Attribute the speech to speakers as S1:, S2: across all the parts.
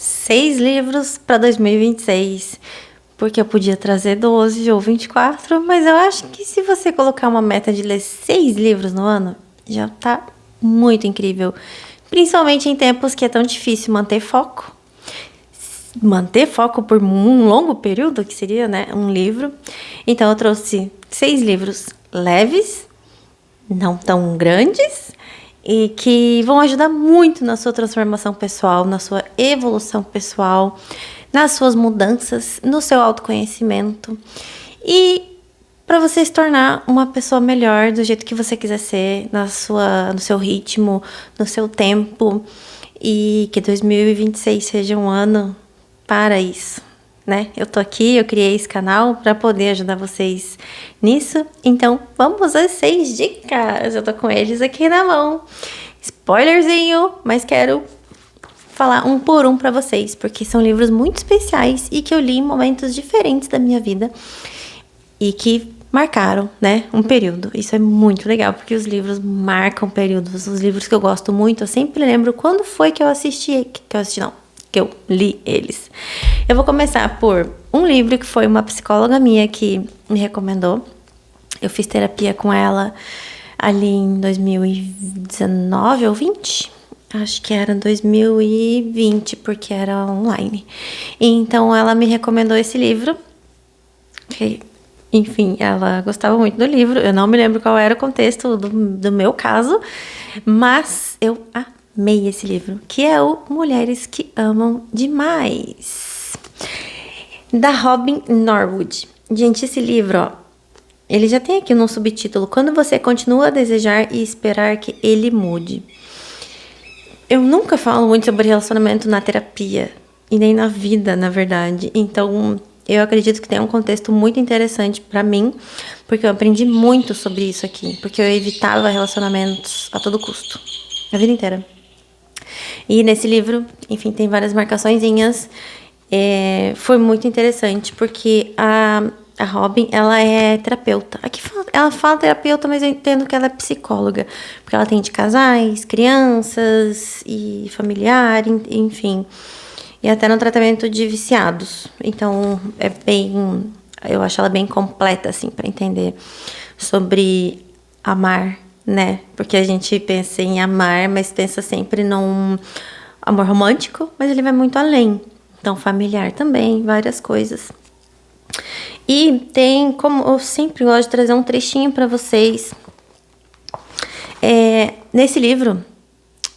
S1: 6 livros para 2026, porque eu podia trazer 12 ou 24, mas eu acho que se você colocar uma meta de ler 6 livros no ano, já tá muito incrível. Principalmente em tempos que é tão difícil manter foco. Manter foco por um longo período, que seria, né, um livro. Então eu trouxe 6 livros leves, não tão grandes, e que vão ajudar muito na sua transformação pessoal, na sua evolução pessoal, nas suas mudanças, no seu autoconhecimento e para você se tornar uma pessoa melhor do jeito que você quiser ser, no seu ritmo, no seu tempo, e que 2026 seja um ano para isso, né? Eu tô aqui, eu criei esse canal para poder ajudar vocês nisso. Então, vamos às 6 dicas. Eu tô com eles aqui na mão. Spoilerzinho, mas quero falar um por um para vocês, porque são livros muito especiais e que eu li em momentos diferentes da minha vida e que marcaram, né, um período. Isso é muito legal, porque os livros marcam períodos. Os livros que eu gosto muito, eu sempre lembro quando foi que que eu li eles. Eu vou começar por um livro que foi uma psicóloga minha que me recomendou. Eu fiz terapia com ela ali em 2019 ou 20. Acho que era 2020, porque era online. Então, ela me recomendou esse livro. Enfim, ela gostava muito do livro. Eu não me lembro qual era o contexto do meu caso, mas eu amei esse livro, que é o Mulheres que Amam Demais, da Robin Norwood. Gente, esse livro, ó, ele já tem aqui no subtítulo: Quando você continua a desejar e esperar que ele mude. Eu nunca falo muito sobre relacionamento na terapia, e nem na vida, na verdade. Então, eu acredito que tem um contexto muito interessante pra mim, porque eu aprendi muito sobre isso aqui, porque eu evitava relacionamentos a todo custo, a vida inteira. E nesse livro, enfim, tem várias marcaçõezinhas. Foi muito interessante, porque a Robin, ela é terapeuta. Ela fala terapeuta, mas eu entendo que ela é psicóloga, porque ela atende casais, crianças e familiar, enfim. E até no tratamento de viciados. Então, eu acho ela bem completa, assim, para entender sobre amar, né? Porque a gente pensa em amar, mas pensa sempre num amor romântico, mas ele vai muito além. Então, familiar também, várias coisas. E tem, como eu sempre gosto de trazer um trechinho para vocês. Nesse livro,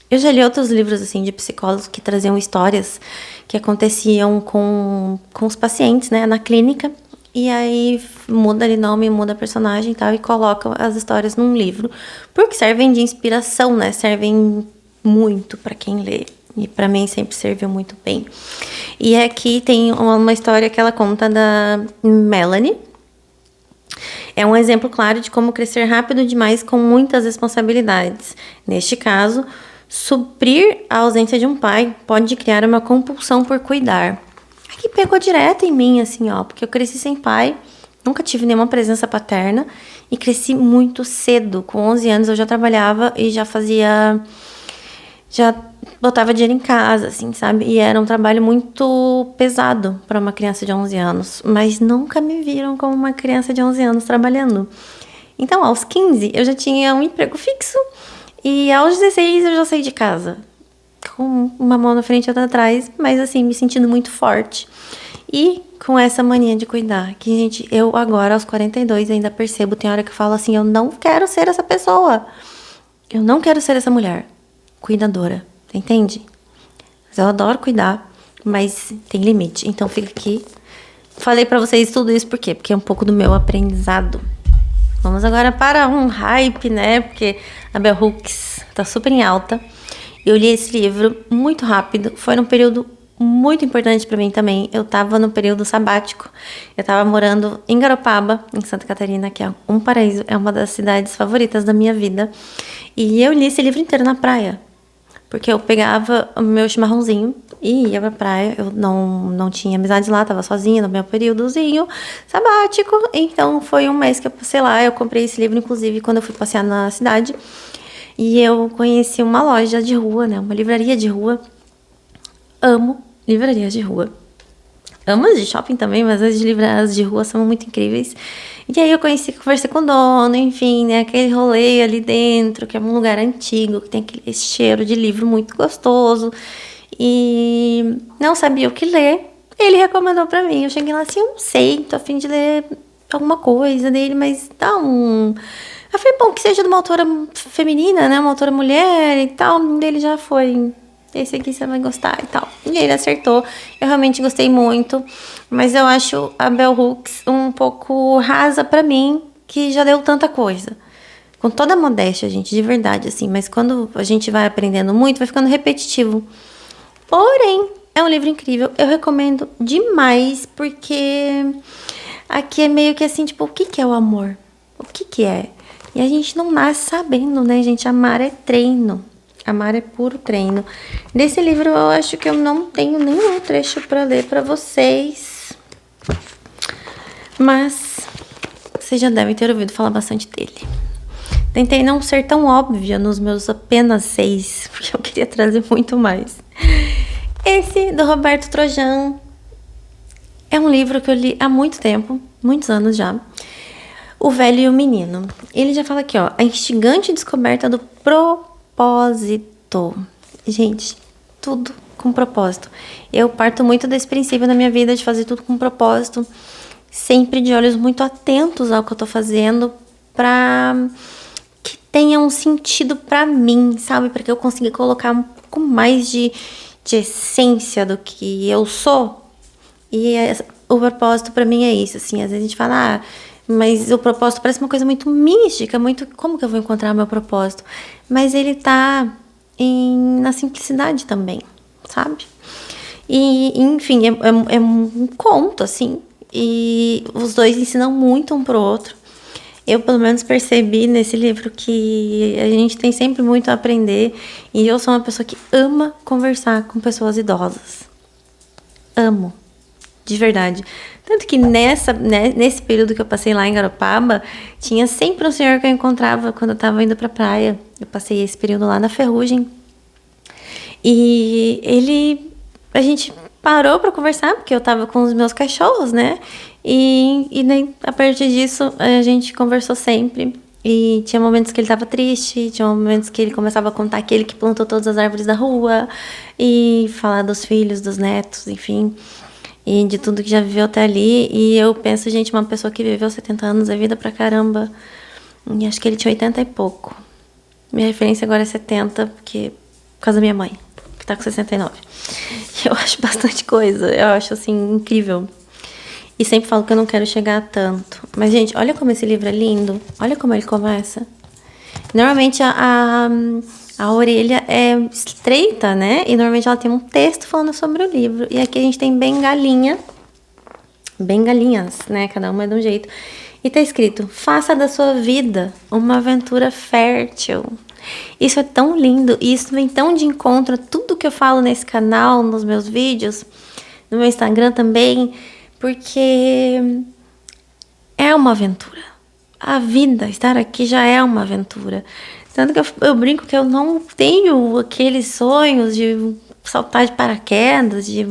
S1: eu já li outros livros assim de psicólogos que traziam histórias que aconteciam com os pacientes, né, na clínica. E aí muda ali nome, muda personagem e tal, e coloca as histórias num livro. Porque servem de inspiração, né? Servem muito para quem lê. E para mim sempre serviu muito bem. E aqui tem uma história que ela conta da Melanie. É um exemplo claro de como crescer rápido demais com muitas responsabilidades. Neste caso, suprir a ausência de um pai pode criar uma compulsão por cuidar. Aqui pegou direto em mim, assim, ó, porque eu cresci sem pai, nunca tive nenhuma presença paterna e cresci muito cedo. Com 11 anos eu já trabalhava e já botava dinheiro em casa, assim, sabe? E era um trabalho muito pesado para uma criança de 11 anos, mas nunca me viram como uma criança de 11 anos trabalhando. Então, aos 15, eu já tinha um emprego fixo e aos 16 eu já saí de casa, com uma mão na frente e outra atrás, mas assim, me sentindo muito forte. E com essa mania de cuidar, que, gente, eu agora, aos 42, ainda percebo, tem hora que eu falo assim, eu não quero ser essa pessoa. Eu não quero ser essa mulher cuidadora, entende? Mas eu adoro cuidar, mas tem limite. Então fica aqui. Falei pra vocês tudo isso por quê? Porque é um pouco do meu aprendizado. Vamos agora para um hype, né? Porque a Bell Hooks tá super em alta. Eu li esse livro muito rápido. Foi num período muito importante pra mim também. Eu tava no período sabático. Eu tava morando em Garopaba, em Santa Catarina, que é um paraíso. É uma das cidades favoritas da minha vida. E eu li esse livro inteiro na praia. Porque eu pegava o meu chimarrãozinho e ia pra praia. Eu não tinha amizade lá, tava sozinha no meu períodozinho sabático. Então foi um mês que eu passei lá. Eu comprei esse livro, inclusive, quando eu fui passear na cidade. E eu conheci uma loja de rua, né? Uma livraria de rua. Amo livrarias de rua. Amo as de shopping também, mas as de rua são muito incríveis. E aí eu conversei com o dono, enfim, né? Aquele rolê ali dentro, que é um lugar antigo, que tem aquele cheiro de livro muito gostoso. E não sabia o que ler. Ele recomendou pra mim. Eu cheguei lá assim, eu não sei, tô a fim de ler alguma coisa dele, mas dá um... Eu falei, bom, que seja de uma autora feminina, né? Uma autora mulher e tal. Ele já foi... Esse aqui você vai gostar e tal. E ele acertou. Eu realmente gostei muito. Mas eu acho a Bell Hooks um pouco rasa pra mim, que já deu tanta coisa. Com toda a modéstia, gente, de verdade, assim. Mas quando a gente vai aprendendo muito, vai ficando repetitivo. Porém, é um livro incrível. Eu recomendo demais, porque aqui é meio que assim, tipo, o que que é o amor? O que que é? E a gente não nasce sabendo, né, gente? Amar é treino. Amar é puro treino. Desse livro eu acho que eu não tenho nenhum trecho para ler para vocês. Mas vocês já devem ter ouvido falar bastante dele. Tentei não ser tão óbvia nos meus apenas 6, porque eu queria trazer muito mais. Esse, do Roberto Trojan, é um livro que eu li há muito tempo, muitos anos já. O Velho e o Menino. Ele já fala aqui, ó, a instigante descoberta do propósito. Gente, tudo com propósito. Eu parto muito desse princípio na minha vida de fazer tudo com propósito, sempre de olhos muito atentos ao que eu tô fazendo, pra que tenha um sentido pra mim, sabe? Pra que eu consiga colocar um pouco mais de essência do que eu sou. E o propósito pra mim é isso, assim. Às vezes a gente fala, mas o propósito parece uma coisa muito mística, muito... Como que eu vou encontrar meu propósito? Mas ele tá na simplicidade também, sabe? E, enfim, é um conto, assim. E os dois ensinam muito um pro outro. Eu, pelo menos, percebi nesse livro que a gente tem sempre muito a aprender. E eu sou uma pessoa que ama conversar com pessoas idosas. Amo. De verdade. Tanto que nesse período que eu passei lá em Garopaba, tinha sempre um senhor que eu encontrava quando eu tava indo pra praia. Eu passei esse período lá na Ferrugem. E a gente parou pra conversar, porque eu tava com os meus cachorros, né? E nem a partir disso, a gente conversou sempre. E tinha momentos que ele tava triste, tinha momentos que ele começava a contar aquele que plantou todas as árvores da rua, e falar dos filhos, dos netos, enfim, e de tudo que já viveu até ali. E eu penso, gente, uma pessoa que viveu 70 anos é vida pra caramba. E acho que ele tinha 80 e pouco. Minha referência agora é 70, porque por causa da minha mãe, que tá com 69. Eu acho bastante coisa, eu acho, assim, incrível. E sempre falo que eu não quero chegar a tanto. Mas, gente, olha como esse livro é lindo. Olha como ele começa. Normalmente a orelha é estreita, né? E normalmente ela tem um texto falando sobre o livro. E aqui a gente tem bengalinhas, né? Cada uma é de um jeito. E tá escrito, faça da sua vida uma aventura fértil. Isso é tão lindo. E isso vem tão de encontro a tudo que eu falo nesse canal, nos meus vídeos, no meu Instagram também. Porque é uma aventura. A vida, estar aqui já é uma aventura. Tanto que eu brinco que eu não tenho aqueles sonhos de saltar de paraquedas, de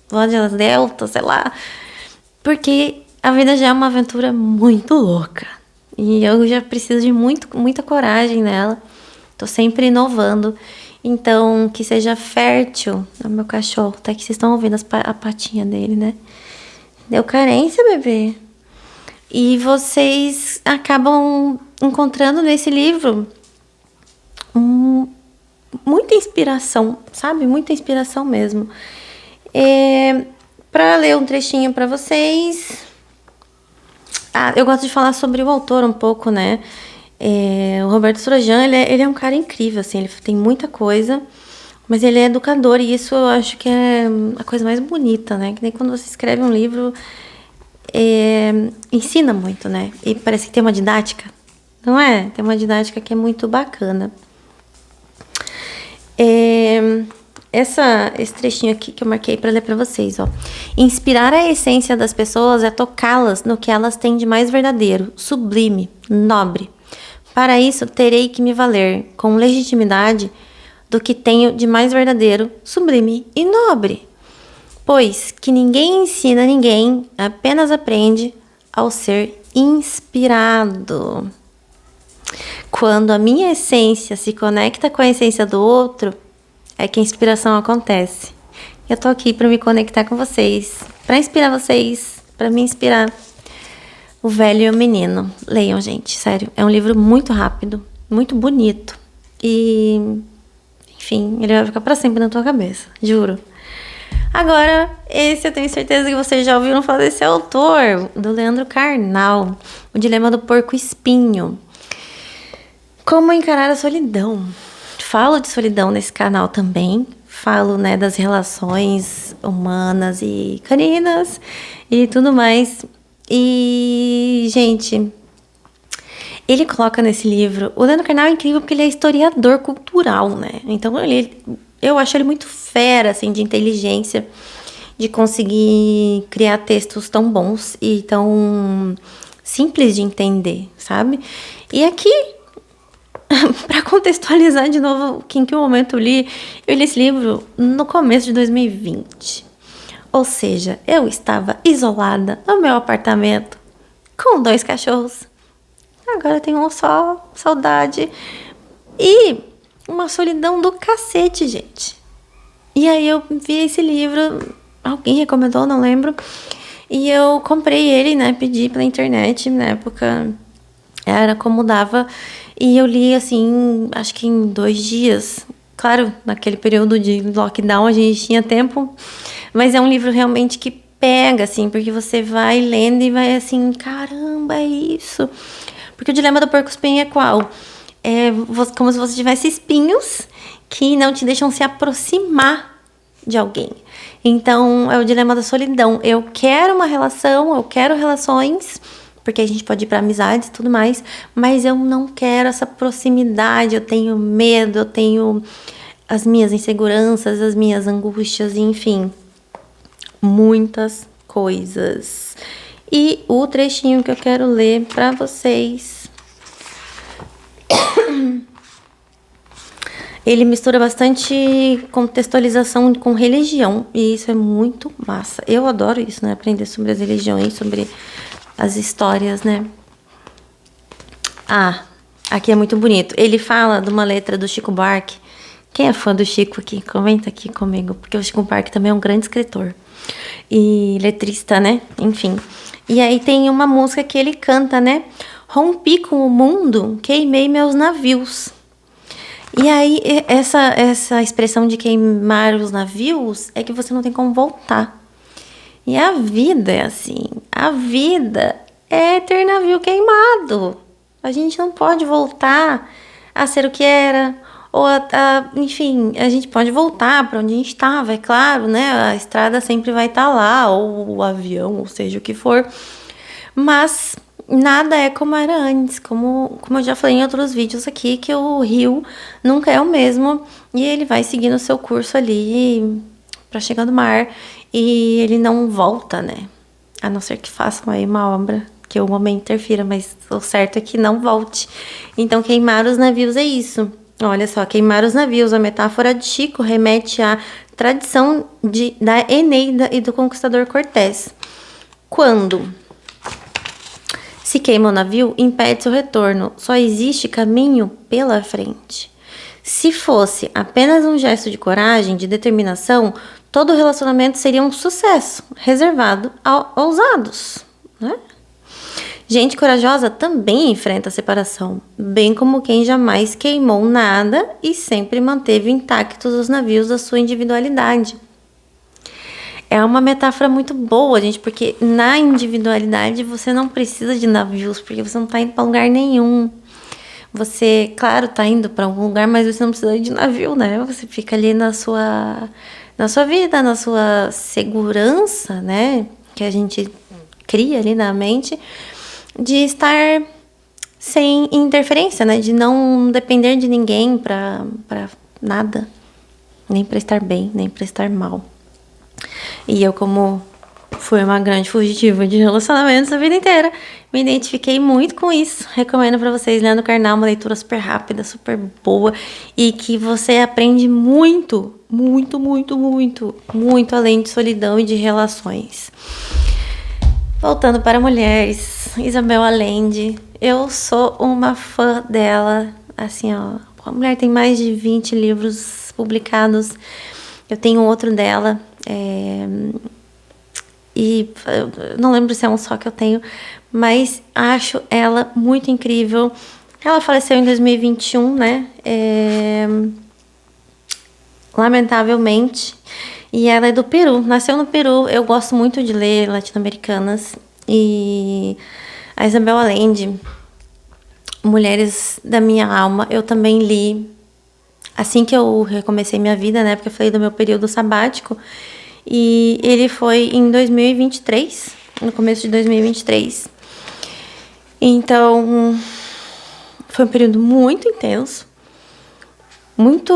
S1: voar de asa delta, sei lá. Porque a vida já é uma aventura muito louca. E eu já preciso de muita coragem nela. Tô sempre inovando. Então, que seja fértil. O meu cachorro, tá aqui, vocês estão ouvindo a patinha dele, né? Deu carência, bebê. E vocês acabam encontrando nesse livro muita inspiração, sabe? Muita inspiração mesmo. Para ler um trechinho para vocês. Eu gosto de falar sobre o autor um pouco, né? O Roberto Trojan, ele é um cara incrível, assim. Ele tem muita coisa. Mas ele é educador e isso eu acho que é a coisa mais bonita, né? Que nem quando você escreve um livro, ensina muito, né? E parece que tem uma didática, não é? Tem uma didática que é muito bacana. Esse trechinho aqui que eu marquei para ler para vocês, ó. Inspirar a essência das pessoas é tocá-las no que elas têm de mais verdadeiro, sublime, nobre. Para isso, terei que me valer com legitimidade do que tenho de mais verdadeiro, sublime e nobre. Pois que ninguém ensina ninguém, apenas aprende ao ser inspirado. Quando a minha essência se conecta com a essência do outro, é que a inspiração acontece. Eu tô aqui para me conectar com vocês, para inspirar vocês, para me inspirar. O Velho e o Menino. Leiam, gente, sério. É um livro muito rápido, muito bonito. E, enfim, ele vai ficar para sempre na tua cabeça, juro. Agora, esse eu tenho certeza que vocês já ouviram falar desse autor, do Leandro Carnal, O Dilema do Porco Espinho. Como encarar a solidão? Falo de solidão nesse canal também. Falo, né, das relações humanas e caninas e tudo mais. E, gente, ele coloca nesse livro... O Leandro Carnal é incrível porque ele é historiador cultural, né? Então, eu acho ele muito fera, assim, de inteligência, de conseguir criar textos tão bons e tão simples de entender, sabe? E aqui... Para contextualizar de novo em que momento eu li esse livro no começo de 2020. Ou seja, eu estava isolada no meu apartamento com 2 cachorros. Agora eu tenho um só, saudade. E uma solidão do cacete, gente. E aí eu vi esse livro, alguém recomendou, não lembro. E eu comprei ele, né, pedi pela internet, na época era como dava. E eu li, assim, acho que em 2 dias. Claro, naquele período de lockdown a gente tinha tempo. Mas é um livro realmente que pega, assim, porque você vai lendo e vai assim, caramba, é isso. Porque o dilema do porco espinho é qual? É como se você tivesse espinhos que não te deixam se aproximar de alguém. Então, é o dilema da solidão. Eu quero uma relação, eu quero relações... Porque a gente pode ir para amizades e tudo mais. Mas eu não quero essa proximidade. Eu tenho medo, eu tenho as minhas inseguranças, as minhas angústias, enfim. Muitas coisas. E o trechinho que eu quero ler para vocês. Ele mistura bastante contextualização com religião. E isso é muito massa. Eu adoro isso, né? Aprender sobre as religiões, sobre... as histórias, né? Ah, aqui é muito bonito. Ele fala de uma letra do Chico Buarque. Quem é fã do Chico aqui? Comenta aqui comigo. Porque o Chico Buarque também é um grande escritor. E letrista, né? Enfim. E aí tem uma música que ele canta, né? Rompi com o mundo, queimei meus navios. E aí essa expressão de queimar os navios é que você não tem como voltar. E a vida é assim, a vida é ter navio queimado. A gente não pode voltar a ser o que era, ou enfim, a gente pode voltar para onde a gente estava, é claro, né? A estrada sempre vai estar lá, ou o avião, ou seja o que for. Mas nada é como era antes, como eu já falei em outros vídeos aqui, que o rio nunca é o mesmo e ele vai seguindo o seu curso ali para chegar no mar. E ele não volta, né? A não ser que façam aí uma obra que o homem interfira, mas o certo é que não volte. Então, queimar os navios é isso. Olha só, queimar os navios, a metáfora de Chico remete à tradição da Eneida e do conquistador Cortés. Quando se queima o navio, impede seu retorno. Só existe caminho pela frente. Se fosse apenas um gesto de coragem, de determinação, todo relacionamento seria um sucesso, reservado aos ousados, né? Gente corajosa também enfrenta a separação, bem como quem jamais queimou nada e sempre manteve intactos os navios da sua individualidade. É uma metáfora muito boa, gente, porque na individualidade você não precisa de navios, porque você não está indo para lugar nenhum. Você, claro, tá indo para algum lugar, mas você não precisa de navio, né? Você fica ali na sua vida, na sua segurança, né? Que a gente cria ali na mente, de estar sem interferência, né? De não depender de ninguém para nada, nem para estar bem, nem para estar mal. E eu, como fui uma grande fugitiva de relacionamentos a vida inteira. Me identifiquei muito com isso. Recomendo pra vocês, Leandro Carnal, uma leitura super rápida, super boa. E que você aprende muito, muito, muito, muito, muito além de solidão e de relações. Voltando para mulheres, Isabel Allende. Eu sou uma fã dela. Assim, ó, a mulher tem mais de 20 livros publicados. Eu tenho outro dela. E eu não lembro se é um só que eu tenho, mas acho ela muito incrível. Ela faleceu em 2021, né? Lamentavelmente. E ela é do Peru, nasceu no Peru. Eu gosto muito de ler latino-americanas. E a Isabel Allende, Mulheres da Minha Alma, eu também li assim que eu recomecei minha vida, né? Porque eu falei do meu período sabático. E ele foi em 2023, no começo de 2023. Então, foi um período muito intenso. Muito,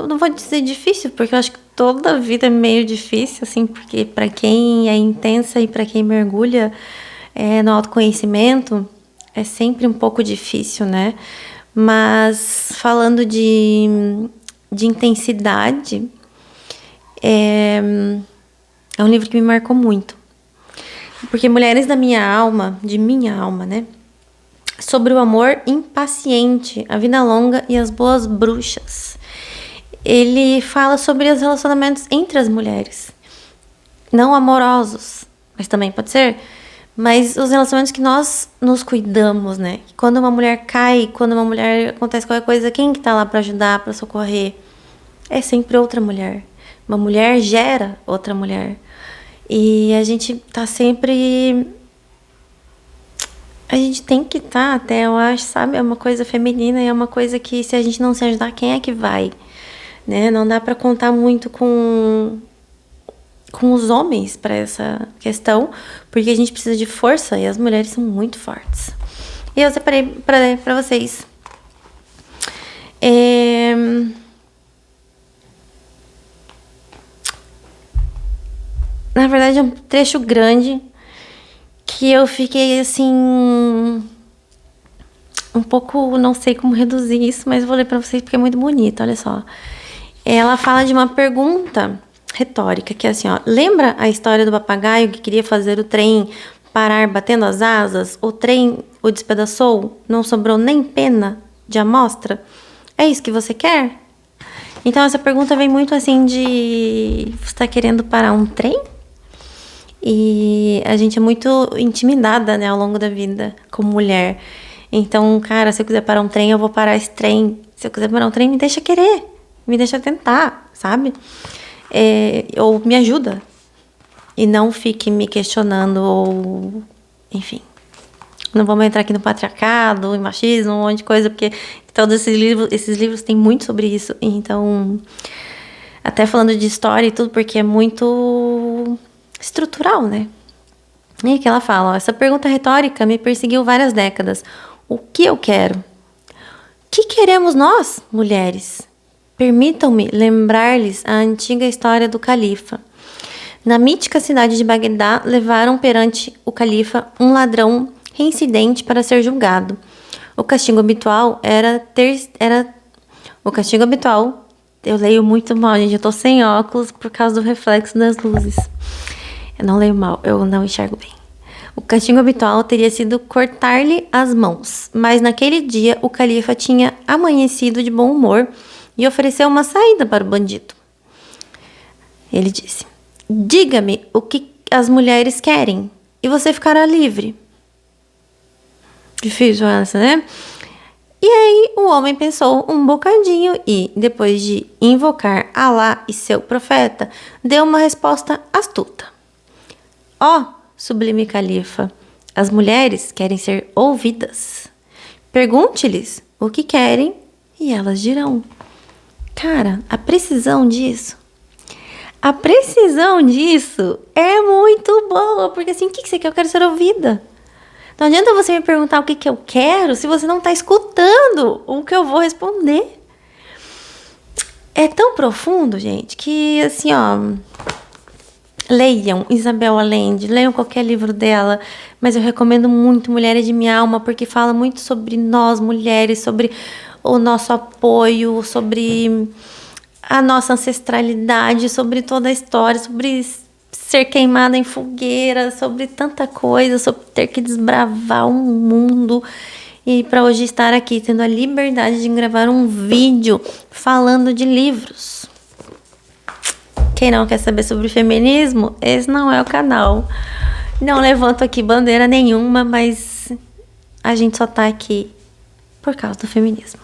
S1: não vou dizer difícil, porque eu acho que toda a vida é meio difícil, assim, porque para quem é intensa e para quem mergulha no autoconhecimento, é sempre um pouco difícil, né? Mas falando de intensidade, é um livro que me marcou muito. Porque Mulheres da Minha Alma, de minha alma, né? Sobre o amor impaciente, a vida longa e as boas bruxas. Ele fala sobre os relacionamentos entre as mulheres. Não amorosos, mas também pode ser. Mas os relacionamentos que nós nos cuidamos, né? Quando uma mulher cai, quando uma mulher acontece qualquer coisa, quem que tá lá para ajudar, para socorrer? É sempre outra mulher. Uma mulher gera outra mulher. E a gente tá sempre... A gente tem que estar até, eu acho, sabe? É uma coisa feminina e é uma coisa que se a gente não se ajudar, quem é que vai? Né? Não dá pra contar muito com os homens para essa questão, porque a gente precisa de força e as mulheres são muito fortes. E eu separei para vocês. Na verdade é um trecho grande que eu fiquei assim um pouco, não sei como reduzir isso, mas vou ler para vocês porque é muito bonito, olha só. Ela fala de uma pergunta retórica, que é assim, ó. Lembra a história do papagaio que queria fazer o trem parar batendo as asas? O trem o despedaçou? Não sobrou nem pena de amostra? É isso que você quer? Então essa pergunta vem muito assim de... Você está querendo parar um trem? E a gente é muito intimidada, né, ao longo da vida, como mulher. Então, cara, se eu quiser parar um trem, eu vou parar esse trem. Se eu quiser parar um trem, me deixa querer. Me deixa tentar, sabe? Ou me ajuda. E não fique me questionando ou... Enfim. Não vamos entrar aqui no patriarcado, em machismo, um monte de coisa, porque todos esses livros têm muito sobre isso. Então, até falando de história e tudo, porque é muito estrutural, né? E que ela fala, ó, essa pergunta retórica me perseguiu várias décadas. O que eu quero? O que queremos nós, mulheres? Permitam-me lembrar-lhes a antiga história do califa. Na mítica cidade de Bagdá, levaram perante o califa um ladrão reincidente para ser julgado. O castigo habitual o castigo habitual. Eu leio muito mal, gente. Eu tô sem óculos por causa do reflexo das luzes. Eu não leio mal, eu não enxergo bem. O castigo habitual teria sido cortar-lhe as mãos, mas naquele dia o califa tinha amanhecido de bom humor e ofereceu uma saída para o bandido. Ele disse: diga-me o que as mulheres querem e você ficará livre. Difícil essa, né? E aí o homem pensou um bocadinho e, depois de invocar Alá e seu profeta, deu uma resposta astuta. Ó, sublime califa, as mulheres querem ser ouvidas. Pergunte-lhes o que querem e elas dirão. Cara, a precisão disso é muito boa, porque assim, o que você quer? Eu quero ser ouvida. Não adianta você me perguntar o que eu quero se você não está escutando o que eu vou responder. É tão profundo, gente, que assim, ó... Leiam Isabel Allende, leiam qualquer livro dela, mas eu recomendo muito Mulheres de Minha Alma, porque fala muito sobre nós, mulheres, sobre o nosso apoio, sobre a nossa ancestralidade, sobre toda a história, sobre ser queimada em fogueira, sobre tanta coisa, sobre ter que desbravar um mundo. E para hoje estar aqui tendo a liberdade de gravar um vídeo falando de livros. Quem não quer saber sobre feminismo, esse não é o canal. Não levanto aqui bandeira nenhuma, mas a gente só tá aqui por causa do feminismo.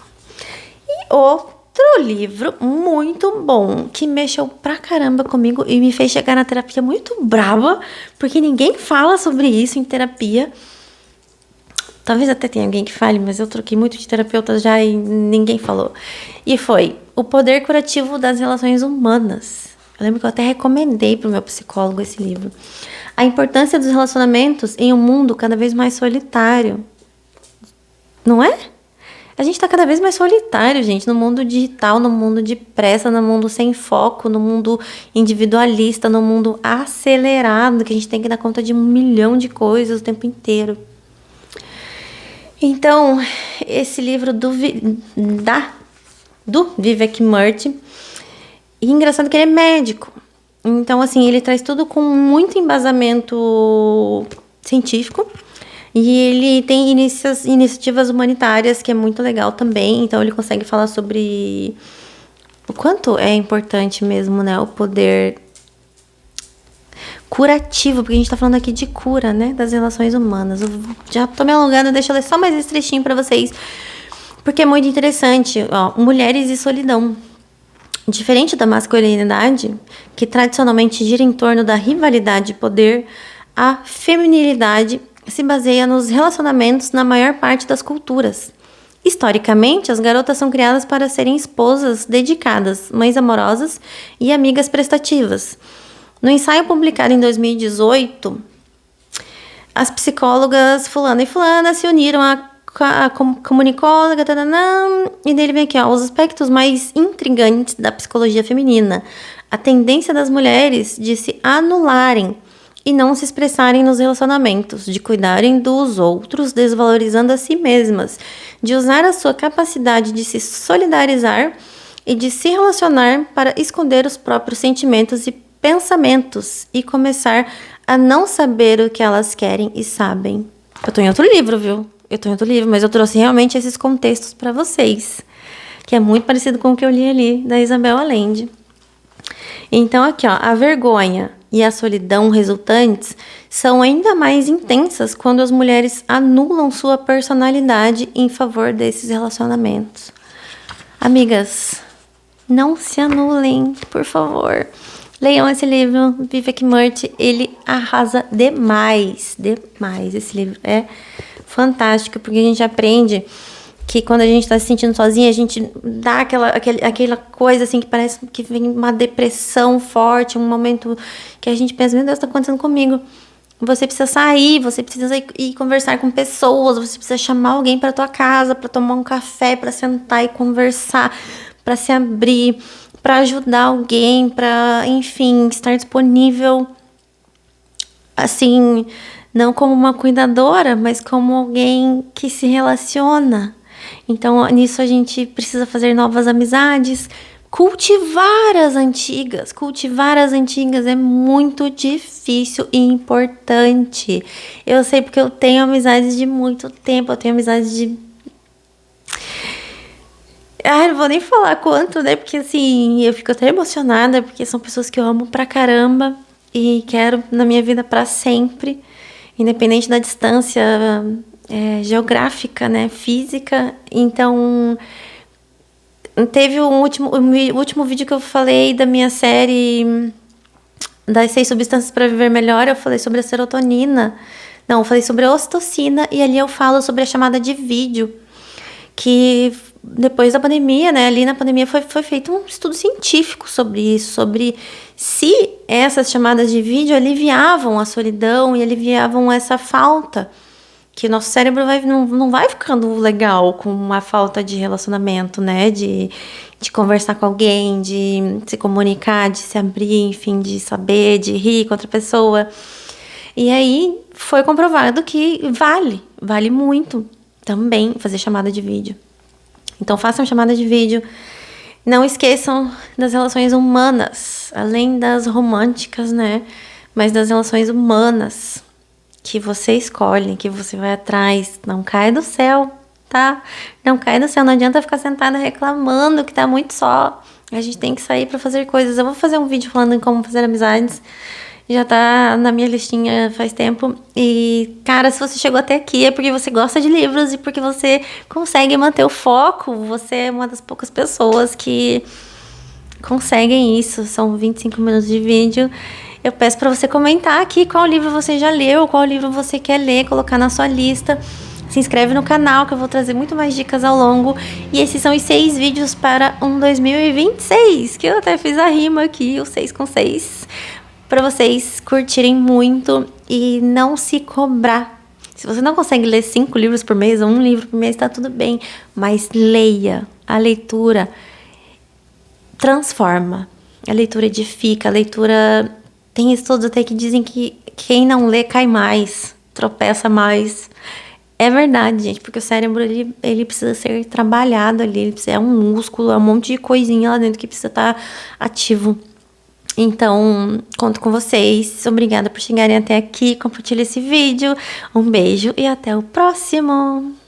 S1: E outro livro muito bom, que mexeu pra caramba comigo e me fez chegar na terapia muito brava, porque ninguém fala sobre isso em terapia. Talvez até tenha alguém que fale, mas eu troquei muito de terapeuta já e ninguém falou. E foi O Poder Curativo das Relações Humanas. Eu lembro que eu até recomendei pro meu psicólogo esse livro. A importância dos relacionamentos em um mundo cada vez mais solitário. Não é? A gente tá cada vez mais solitário, gente, no mundo digital, no mundo de pressa, no mundo sem foco, no mundo individualista, no mundo acelerado, que a gente tem que dar conta de 1 milhão de coisas o tempo inteiro. Então, esse livro do Vivek Murthy, e engraçado que ele é médico. Então, assim, ele traz tudo com muito embasamento científico. E ele tem iniciativas humanitárias, que é muito legal também. Então, ele consegue falar sobre o quanto é importante mesmo, né? O poder curativo, porque a gente tá falando aqui de cura, né? Das relações humanas. Eu já tô me alongando, deixa eu ler só mais esse trechinho pra vocês. Porque é muito interessante. Ó, Mulheres e Solidão. Diferente da masculinidade, que tradicionalmente gira em torno da rivalidade e poder, a feminilidade se baseia nos relacionamentos na maior parte das culturas. Historicamente, as garotas são criadas para serem esposas dedicadas, mães amorosas e amigas prestativas. No ensaio publicado em 2018, as psicólogas fulana e fulana se uniram a comunicóloga, e dele vem aqui, ó, os aspectos mais intrigantes da psicologia feminina. A tendência das mulheres de se anularem e não se expressarem nos relacionamentos, de cuidarem dos outros, desvalorizando a si mesmas, de usar a sua capacidade de se solidarizar e de se relacionar para esconder os próprios sentimentos e pensamentos e começar a não saber o que elas querem e sabem. Eu tô em outro livro, viu? Mas eu trouxe realmente esses contextos para vocês, que é muito parecido com o que eu li ali da Isabel Allende. Então aqui, ó, a vergonha e a solidão resultantes são ainda mais intensas quando as mulheres anulam sua personalidade em favor desses relacionamentos. Amigas, não se anulem, por favor. Leiam esse livro, Vivek Murthy, ele arrasa demais. Esse livro é fantástico, porque a gente aprende que quando a gente tá se sentindo sozinha, a gente dá aquela coisa assim que parece que vem uma depressão forte, um momento que a gente pensa, meu Deus, tá acontecendo comigo. Você precisa sair, você precisa ir conversar com pessoas, você precisa chamar alguém para tua casa, para tomar um café, para sentar e conversar, para se abrir, para ajudar alguém, para, enfim, estar disponível, assim, não como uma cuidadora, mas como alguém que se relaciona. Então, nisso a gente precisa fazer novas amizades, cultivar as antigas. Cultivar as antigas é muito difícil e importante. Eu sei porque eu tenho amizades de muito tempo, eu tenho amizades de... não vou nem falar quanto, né? Porque assim, eu fico até emocionada, porque são pessoas que eu amo pra caramba e quero na minha vida pra sempre, independente da distância geográfica, né? Física. Então, teve o último vídeo que eu falei da minha série das 6 substâncias para viver melhor, eu falei sobre a serotonina. Não, eu falei sobre a ocitocina e ali eu falo sobre a chamada de vídeo, que depois da pandemia, né, ali na pandemia foi feito um estudo científico sobre isso, sobre se essas chamadas de vídeo aliviavam a solidão e aliviavam essa falta, que o nosso cérebro não vai ficando legal com uma falta de relacionamento, né, de de conversar com alguém, de se comunicar, de se abrir, enfim, de saber, de rir com outra pessoa. E aí foi comprovado que vale muito também fazer chamada de vídeo. Então façam chamada de vídeo. Não esqueçam das relações humanas, além das românticas, né? Mas das relações humanas que você escolhe, que você vai atrás. Não cai do céu, tá? Não cai do céu. Não adianta ficar sentada reclamando que tá muito só. A gente tem que sair pra fazer coisas. Eu vou fazer um vídeo falando em como fazer amizades. Já tá na minha listinha faz tempo. E, cara, se você chegou até aqui é porque você gosta de livros e porque você consegue manter o foco. Você é uma das poucas pessoas que conseguem isso. São 25 minutos de vídeo. Eu peço pra você comentar aqui qual livro você já leu, qual livro você quer ler, colocar na sua lista. Se inscreve no canal que eu vou trazer muito mais dicas ao longo. E esses são os 6 vídeos para um 2026, que eu até fiz a rima aqui, o 6 com 6. Para vocês curtirem muito e não se cobrar. Se você não consegue ler 5 livros por mês ou 1 livro por mês, tá tudo bem. Mas leia. A leitura transforma. A leitura edifica. A leitura... Tem estudos até que dizem que quem não lê cai mais, tropeça mais. É verdade, gente, porque o cérebro ele precisa ser trabalhado ali. Ele precisa, é um músculo, é um monte de coisinha lá dentro que precisa estar ativo. Então, conto com vocês. Obrigada por chegarem até aqui. Compartilhe esse vídeo. Um beijo e até o próximo!